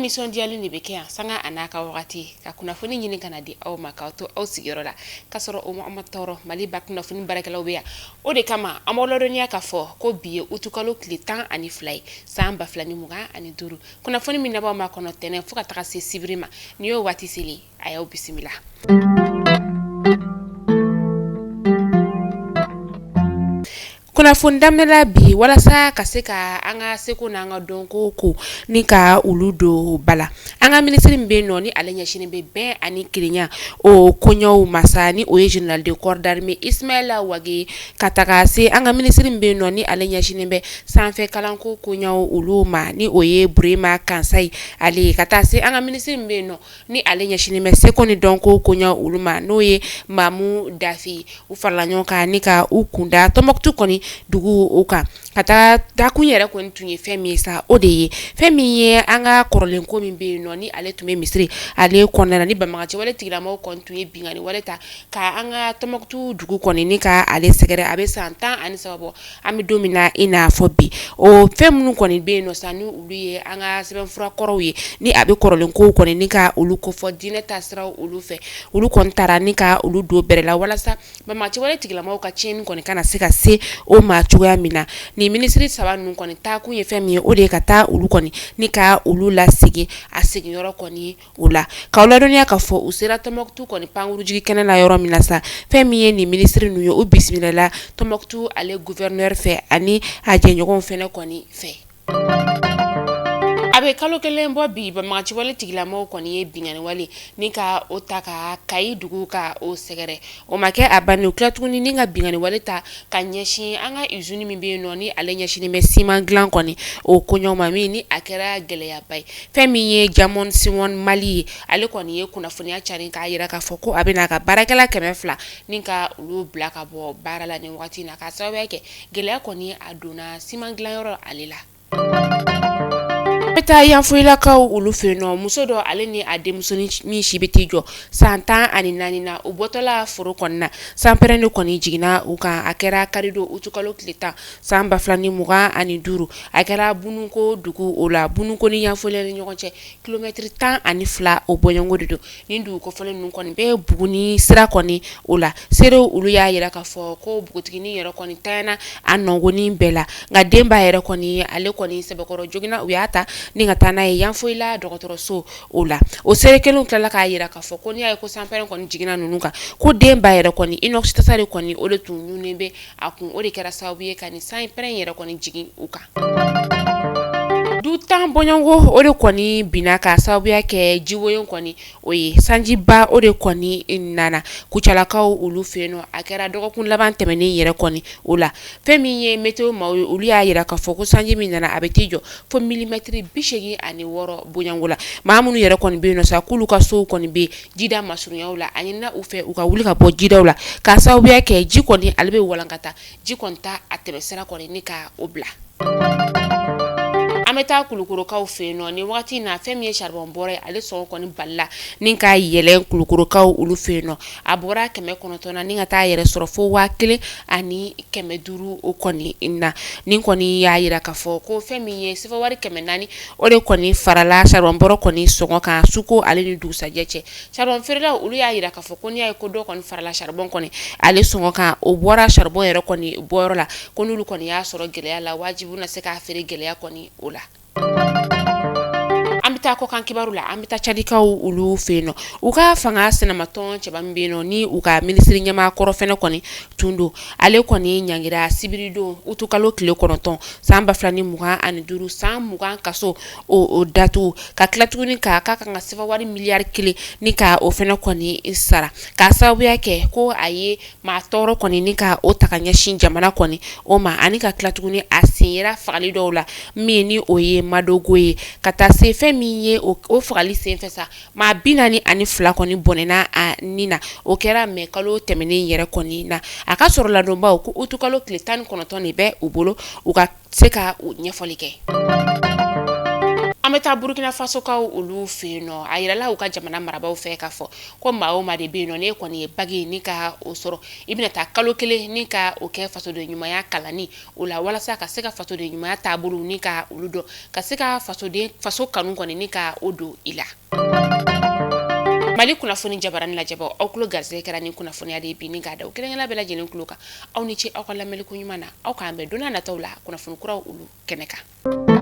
nisɔndiyalen de bɛ kɛ yan sanga a n'a ka wagati ka kunnafoni ɲini kana di aw ma k'aw to aw sigiyɔrɔ la k'a sɔrɔ o ma tɔɔrɔ Mali ba kunnafoni baarakɛlaw bɛ yan o de kama an b'aw ladɔnniya k'a fɔ ko bi ye utukalo tile 12 ye san 2025 kunnafoni min labanw ma kɔnɔ tɛnɛ fo ka taga se sibiri ma ni y'o waati seli a y'aw bisimila. Kunnafoni daminɛla bi walasa ka se ka an ka seko n'an ka dɔnko ko ni ka olu do bala an ka minisiri min bɛ yen nɔ ni ale ɲɛsinnen bɛ bɛn ani kelenya o koɲɛw masa ni o ye général de corps d'armée Ismaila Wage ka taga se an ka minisiri min bɛ yen nɔ ni ale ɲɛsinnen bɛ sanfɛ kalanko koɲɛw olu ma ni o ye Burema Kansayi ale ka taa se an ka minisiri min bɛ yen nɔ ni ale ɲɛsinnen bɛ seko ni dɔnko koɲɛw olu ma n'o ye Mamu Dafi u farala ɲɔgɔn kan ni ka u kunda Tɔnbɔkutu kɔni dugu o kan ka taa dakun yɛrɛ kɔni tun ye fɛn min ye sa o de ye fɛn min ye an ka kɔrɔlenko min bɛ yen nɔ ni ale tun bɛ misiri ale kɔnɔna ni banbagaci wale tigilamɔgɔw kɔni tun ye bingani wale ta ka an ka Tɔnbɔkutu dugu kɔni ni ka ale sɛgɛrɛ a bɛ san 13 bɔ an bɛ don min na i n'a fɔ bi o fɛn minnu kɔni bɛ yen nɔ sa ni olu ye an ka sɛbɛnfura kɔrɔw ye ni a bɛ kɔrɔlenko kɔni ni ka olu kofɔ diinɛ taasiraw olu fɛ olu kɔni taara ni ka olu don bɛrɛ la walasa banbagaci wale tigilamɔgɔw ka tiɲɛni kɔni kana se ka se o ma cogoya min na ni minisiri saba ninnu kɔni taa kun ye fɛn min ye o de ye ka taa olu kɔni ni ka olu lasegin a sigiyɔrɔ kɔni o la k'aw ladɔnniya k'a fɔ u sera Tɔnbɔkutu kɔni pankurujigi kɛnɛ la yɔrɔ min na sa fɛn min ye ni minisiri ninnu ye u bisimilala Tɔnbɔkutu ale gouverneur fɛ ani a jɛɲɔgɔnw fɛnɛ kɔni fɛ. A bɛ kalo kelen bɔ bi banbagaci wale tigilamɔgɔw kɔni ye bingani wale ni ka o ta ka Kayi dugu ka o sɛgɛrɛ o ma kɛ a bannen o tila tuguni ni ka bingani wale ta ka ɲɛsin an ka usine min bɛ yen nɔ ni ale ɲɛsinnen bɛ siman dilan kɔni o koɲɛw ma min ni a kɛra gɛlɛyaba ye fɛn min ye Jamon Simon Mali ye ale kɔni ye kunnafoniya carin k'a jira k'a fɔ ko a bɛ n'a ka baarakɛla 200 ni ka olu bila ka bɔ baara la ni wagati in na k'a sababuya kɛ gɛlɛya kɔni a donna siman dilanyɔrɔ ale la. Bɛ taa yanfoyilakaw olu fɛ yen nɔ muso dɔ ale ni a denmuso min si bɛ t'i jɔ san 14 na u bɔtɔla foro kɔni na sanpɛrɛnni kɔni jiginna u kan a kɛra karido utukalo tile 10 san 2025 a kɛra Bununko dugu o la Bununko ni yanfoyila ni ɲɔgɔn cɛ kilomɛtiri 12 o bɔɲɔngo de don ni dugu kɔfɔlen ninnu kɔni bɛ Buguni sira kɔni o la serew olu y'a jira k'a fɔ ko bugutigini yɛrɛ kɔni tayana a nɔngɔnin bɛɛ la nka denba yɛrɛ kɔni ale kɔni sɛbɛkɔrɔ joginna u y'a ta ni ka taa n'a ye yanfoyila dɔgɔtɔrɔso o la o sere kelenw tilala k'a jira k'a fɔ ko n'i y'a ye ko sanpɛrɛn kɔni jiginna ninnu kan ko denba yɛrɛ kɔni inox tasa de kɔni o de tun ɲunnen bɛ a kun o de kɛra sababu ye ka ni sanpɛrɛn yɛrɛ kɔni jigin u kan. Du 10 bɔɲɔngo o de kɔni binna ka sababuya kɛ jiwoyon kɔni o ye sanjiba o de kɔni nana kucalakaw olu fɛ yen nɔ a kɛra dɔgɔkun laban tɛmɛnen yɛrɛ kɔni o la fɛn min ye météo maaw ye olu y'a jira k'a fɔ ko sanji min nana a bɛ t'i jɔ fo milimɛtiri 86 bɔɲɔngo la maa minnu yɛrɛ kɔni bɛ yen nɔ sa k'olu ka sow kɔni bɛ jida masurunyaw la a ɲinina u fɛ u ka wuli ka bɔ jidaw la k'a sababuya kɛ ji kɔni ale bɛ walankata ji kɔni ta a tɛmɛsira kɔni ni ka o bila. An bɛ taa Kulukorokaw fɛ yen nɔ ni wagati in na fɛn min ye charbon bɔra ye ale sɔngɔ kɔni balila ni ka yɛlɛn Kulukorokaw olu fɛ yen nɔ a bɔra 900 na ni ka taa yɛrɛ sɔrɔ fo 1500 o kɔni na ni kɔni y'a jira k'a fɔ ko fɛn min ye sefa wari 400 o de kɔni farala charbon bɔra kɔni sɔngɔ kan suko ale ni dugusajɛ cɛ charbon feerelaw olu y'a jira k'a fɔ ko n'i y'a ye ko dɔ kɔni farala charbon kɔni ale sɔngɔ kan o bɔra charbon yɛrɛ kɔni bɔyɔrɔ la ko n'olu kɔni y'a sɔrɔ gɛlɛya la wajibi na se k'a feere gɛlɛya kɔni o la. An bɛ taa kɔkan kibaru la an bɛ taa cadikaw olu fɛ yen nɔ u ka fanga sɛnɛmatɔn cɛba min bɛ yen nɔ ni u ka minisiri ɲɛmaa kɔrɔ fɛnɛ kɔni tun don ale kɔni ɲangira sibiridon utukalo tile 9 san 2025 san 20 kaso o datu ka tila tuguni k'a kan ka sefa wari miliyari 1 ni ka o fɛnɛ kɔni sara k'a sababuya kɛ ko a ye maa tɔɔrɔ kɔni ni ka o ta ka ɲɛsin jamana kɔni o ma ani ka tila tuguni a sen yera fagali dɔw la min ni o ye Madogo ye ka taa se fɛn min ye o fagali senfɛ sa maa 42 kɔni bɔnɛna a nin na o kɛra mɛ kalo tɛmɛnen yɛrɛ kɔni na a ka sɔrɔ ladonbaw ko utukalo tile 19 de bɛ u bolo u ka se ka ɲɛfɔli kɛ. An bɛ taa Burkina Faso kaw olu fe yen nɔ a yirala u ka jamana marabaw fɛ k'a fɔ ko maa o maa de bɛ yen nɔ ne kɔni ye bagi ni ka o sɔrɔ i bɛna taa kalo kelen ni ka o kɛ fasoden ɲumanya kalanni o la walasa ka se ka fasoden ɲumanya taabolo ni ka olu dɔn ka se ka faso kanu kɔni ni ka o don i la. Mali kunnafoni jabarani lajɛbɔ aw kulo garisɛgɛ kɛra ni kunnafoniya de bi ni k'a da o kelenkɛla bɛɛ lajɛlen kulo kan aw ni ce aw ka lamɛnliko ɲuman na aw k'an bɛn don n'a nataw la kunnafoni kuraw olu kɛnɛ kan.